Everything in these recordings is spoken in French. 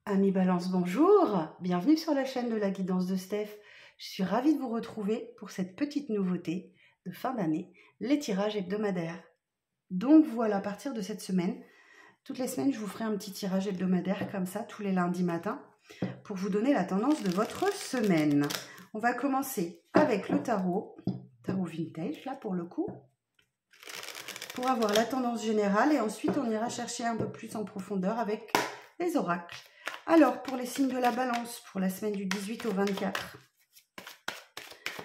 Amis Balance, bonjour! Bienvenue sur la chaîne de la guidance de Steph. Je suis ravie de vous retrouver pour cette petite nouveauté de fin d'année, les tirages hebdomadaires. Donc voilà, à partir de cette semaine, toutes les semaines, je vous ferai un petit tirage hebdomadaire comme ça, tous les lundis matins, pour vous donner la tendance de votre semaine. On va commencer avec le tarot vintage, là pour le coup, pour avoir la tendance générale, et ensuite on ira chercher un peu plus en profondeur avec les oracles. Alors, pour les signes de la balance, pour la semaine du 18 au 24,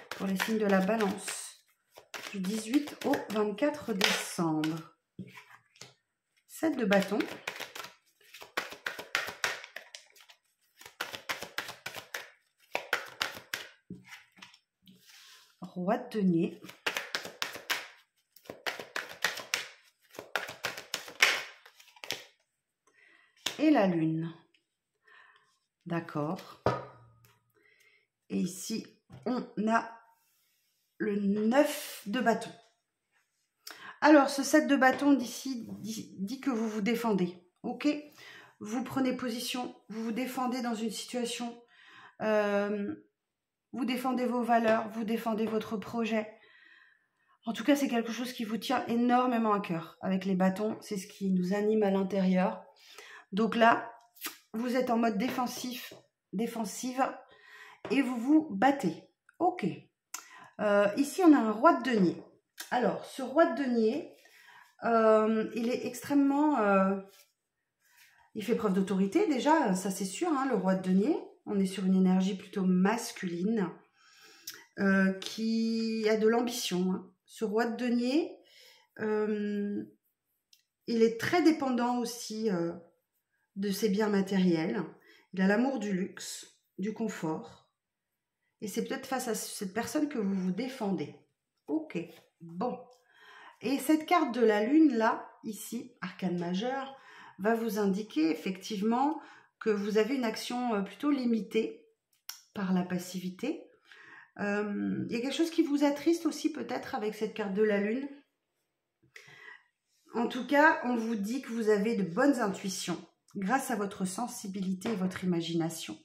pour les signes de la balance, du 18 au 24 décembre, 7 de bâton, roi de denier, et la lune. D'accord. Et ici, on a le 9 de bâton. Alors, ce 7 de bâton d'ici dit que vous vous défendez. Ok? Vous prenez position, vous vous défendez dans une situation, vous défendez vos valeurs, vous défendez votre projet. En tout cas, c'est quelque chose qui vous tient énormément à cœur. Avec les bâtons, c'est ce qui nous anime à l'intérieur. Donc là, vous êtes en mode défensive, et vous vous battez. Ok. Ici, on a un roi de denier. Alors, ce roi de denier, il est extrêmement... il fait preuve d'autorité déjà, ça c'est sûr, hein, le roi de denier. On est sur une énergie plutôt masculine qui a de l'ambition. Hein. Ce roi de denier, il est très dépendant aussi de ses biens matériels. Il a l'amour du luxe, du confort. Et c'est peut-être face à cette personne que vous vous défendez. Ok, bon. Et cette carte de la lune, là, ici, arcane majeur, va vous indiquer effectivement que vous avez une action plutôt limitée par la passivité. Il y a quelque chose qui vous attriste aussi peut-être avec cette carte de la lune. En tout cas, on vous dit que vous avez de bonnes intuitions grâce à votre sensibilité et votre imagination.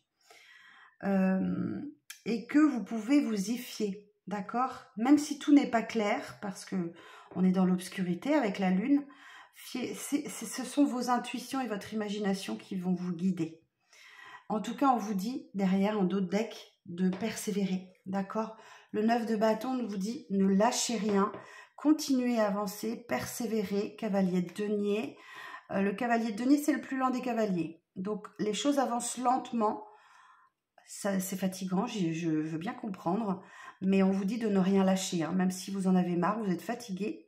Et que vous pouvez vous y fier, d'accord? Même si tout n'est pas clair, parce que on est dans l'obscurité avec la lune, ce sont vos intuitions et votre imagination qui vont vous guider. En tout cas, on vous dit, derrière, en dos de deck, de persévérer, d'accord? Le 9 de bâton vous dit, ne lâchez rien, continuez à avancer, persévérez, cavalier de denier. Le cavalier de denier, c'est le plus lent des cavaliers. Donc, les choses avancent lentement. C'est fatigant, je veux bien comprendre, mais on vous dit de ne rien lâcher, hein, même si vous en avez marre, vous êtes fatigué.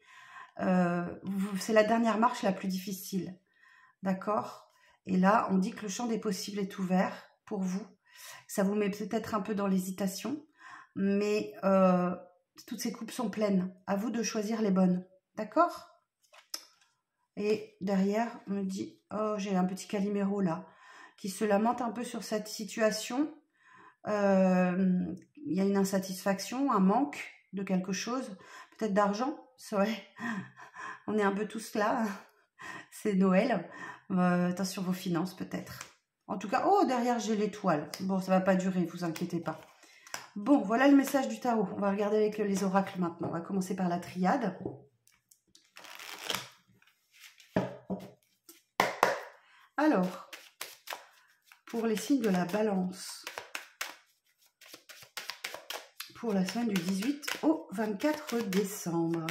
C'est la dernière marche la plus difficile, d'accord? Et là, on dit que le champ des possibles est ouvert pour vous. Ça vous met peut-être un peu dans l'hésitation, mais toutes ces coupes sont pleines. À vous de choisir les bonnes, d'accord? Et derrière, on me dit, oh, j'ai un petit Calimero là, qui se lamente un peu sur cette situation. Il y a une insatisfaction, un manque de quelque chose, peut-être d'argent, ouais. On est un peu tous là, c'est Noël, attention vos finances peut-être. En tout cas, oh derrière j'ai l'étoile, bon ça va pas durer, vous inquiétez pas. Bon, voilà le message du tarot, on va regarder avec les oracles maintenant, on va commencer par la triade. Alors, pour les signes de la balance, pour la semaine du 18 au 24 décembre.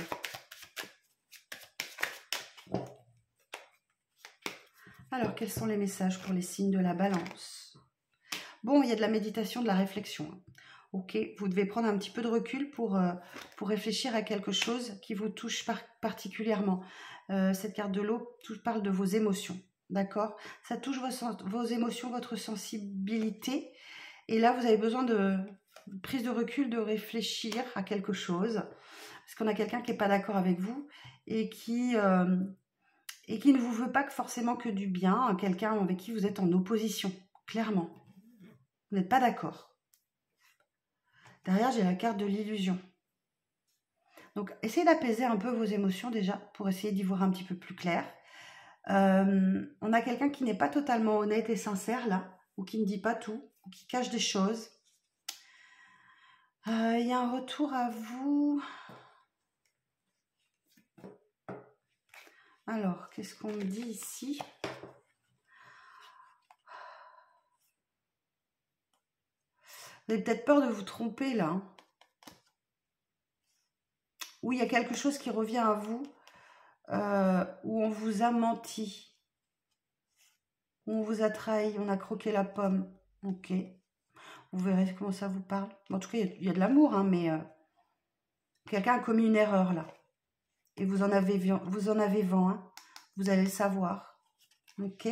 Alors, quels sont les messages pour les signes de la balance? Bon, il y a de la méditation, de la réflexion. Ok, vous devez prendre un petit peu de recul pour réfléchir à quelque chose qui vous touche particulièrement. Cette carte de l'eau parle de vos émotions, d'accord? Ça touche vos émotions, votre sensibilité. Et là, vous avez besoin de prise de recul, de réfléchir à quelque chose. Parce qu'on a quelqu'un qui n'est pas d'accord avec vous et qui ne vous veut pas forcément que du bien, quelqu'un avec qui vous êtes en opposition, clairement. Vous n'êtes pas d'accord. Derrière, j'ai la carte de l'illusion. Donc, essayez d'apaiser un peu vos émotions déjà, pour essayer d'y voir un petit peu plus clair. On a quelqu'un qui n'est pas totalement honnête et sincère là, ou qui ne dit pas tout, ou qui cache des choses. Il y a un retour à vous. Alors, qu'est-ce qu'on me dit ici? Vous avez peut-être peur de vous tromper là. Hein. Ou il y a quelque chose qui revient à vous, où on vous a menti, où on vous a trahi, on a croqué la pomme. Ok. Vous verrez comment ça vous parle. En tout cas, il y a de l'amour, hein, mais quelqu'un a commis une erreur là. Et vous en avez vent. Hein. Vous allez le savoir. Ok.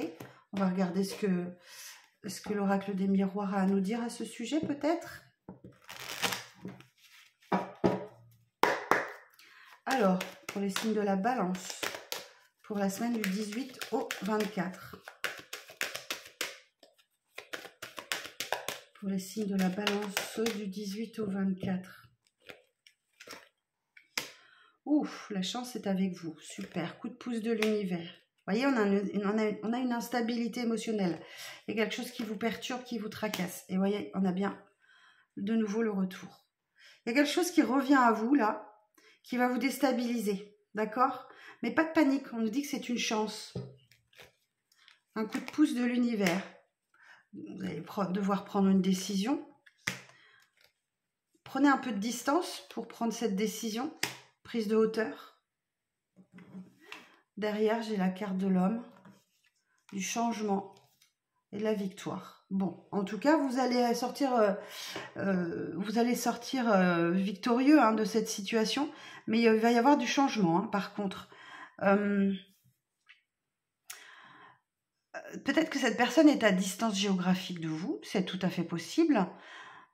On va regarder ce que l'oracle des miroirs a à nous dire à ce sujet, peut-être. Alors, pour les signes de la balance, pour la semaine du 18 au 24. Pour les signes de la balance du 18 au 24. Ouf, la chance est avec vous. Super, coup de pouce de l'univers. Vous voyez, on a une instabilité émotionnelle. Il y a quelque chose qui vous perturbe, qui vous tracasse. Et vous voyez, on a bien de nouveau le retour. Il y a quelque chose qui revient à vous, là, qui va vous déstabiliser. D'accord? Mais pas de panique, on nous dit que c'est une chance. Un coup de pouce de l'univers. Vous allez devoir prendre une décision. Prenez un peu de distance pour prendre cette décision. Prise de hauteur. Derrière, j'ai la carte de l'homme, du changement et de la victoire. Bon, en tout cas, vous allez sortir, victorieux hein, de cette situation. Mais il va y avoir du changement, hein, par contre. Peut-être que cette personne est à distance géographique de vous, c'est tout à fait possible.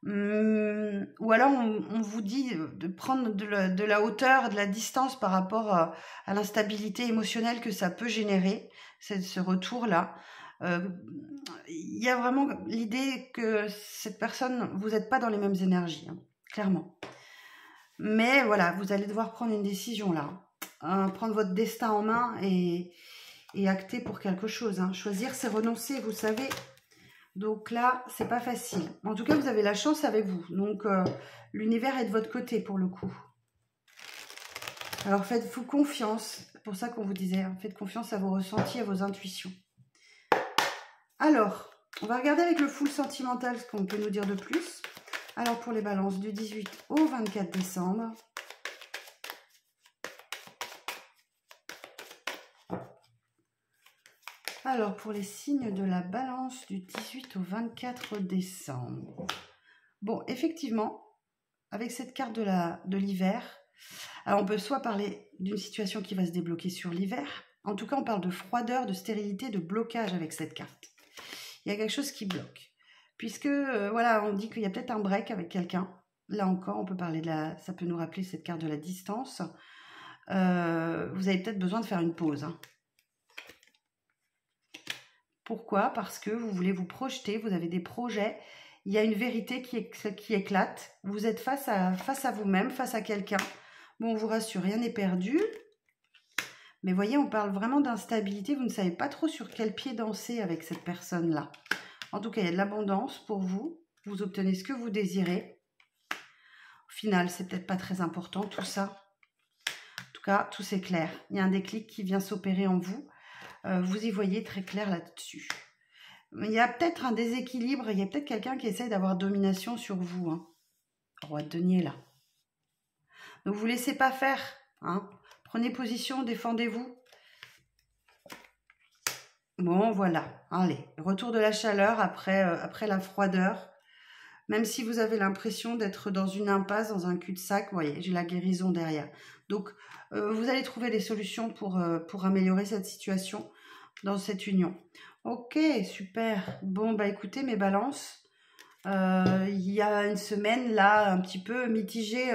Ou alors on vous dit de prendre de la hauteur, de la distance par rapport à l'instabilité émotionnelle que ça peut générer, ce retour-là. Il y a vraiment l'idée que cette personne, vous n'êtes pas dans les mêmes énergies, hein, clairement. Mais voilà, vous allez devoir prendre une décision là, hein, prendre votre destin en main et acter pour quelque chose. Hein. Choisir, c'est renoncer, vous savez. Donc là, c'est pas facile. En tout cas, vous avez la chance avec vous. Donc, l'univers est de votre côté pour le coup. Alors, faites-vous confiance. C'est pour ça qu'on vous disait, hein, faites confiance à vos ressentis, à vos intuitions. Alors, on va regarder avec le full sentimental ce qu'on peut nous dire de plus. Alors, pour les balances du 18 au 24 décembre. Alors, pour les signes de la balance du 18 au 24 décembre. Bon, effectivement, avec cette carte de l'hiver, alors on peut soit parler d'une situation qui va se débloquer sur l'hiver. En tout cas, on parle de froideur, de stérilité, de blocage avec cette carte. Il y a quelque chose qui bloque. Puisque, voilà, on dit qu'il y a peut-être un break avec quelqu'un. Là encore, on peut parler ça peut nous rappeler cette carte de la distance. Vous avez peut-être besoin de faire une pause, hein. Pourquoi? Parce que vous voulez vous projeter, vous avez des projets, il y a une vérité qui éclate, vous êtes face à vous-même, face à quelqu'un. Bon, on vous rassure, rien n'est perdu. Mais voyez, on parle vraiment d'instabilité, vous ne savez pas trop sur quel pied danser avec cette personne-là. En tout cas, il y a de l'abondance pour vous, vous obtenez ce que vous désirez. Au final, c'est peut-être pas très important tout ça. En tout cas, tout c'est clair. Il y a un déclic qui vient s'opérer en vous. Vous y voyez très clair là-dessus. Il y a peut-être un déséquilibre, il y a peut-être quelqu'un qui essaie d'avoir domination sur vous. Hein. Roi de denier là. Ne vous laissez pas faire. Hein. Prenez position, défendez-vous. Bon, voilà. Allez, retour de la chaleur après la froideur. Même si vous avez l'impression d'être dans une impasse, dans un cul-de-sac, vous voyez, j'ai la guérison derrière. Donc, vous allez trouver des solutions pour améliorer cette situation dans cette union. Ok, super. Bon, bah écoutez, mes balances, il y a une semaine, là, un petit peu mitigée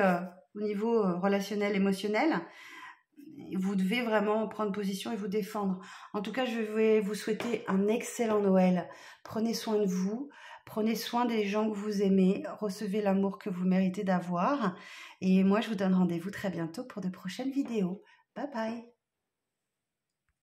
au niveau relationnel, émotionnel. Vous devez vraiment prendre position et vous défendre. En tout cas, je vais vous souhaiter un excellent Noël. Prenez soin de vous. Prenez soin des gens que vous aimez, recevez l'amour que vous méritez d'avoir. Et moi, je vous donne rendez-vous très bientôt pour de prochaines vidéos. Bye bye!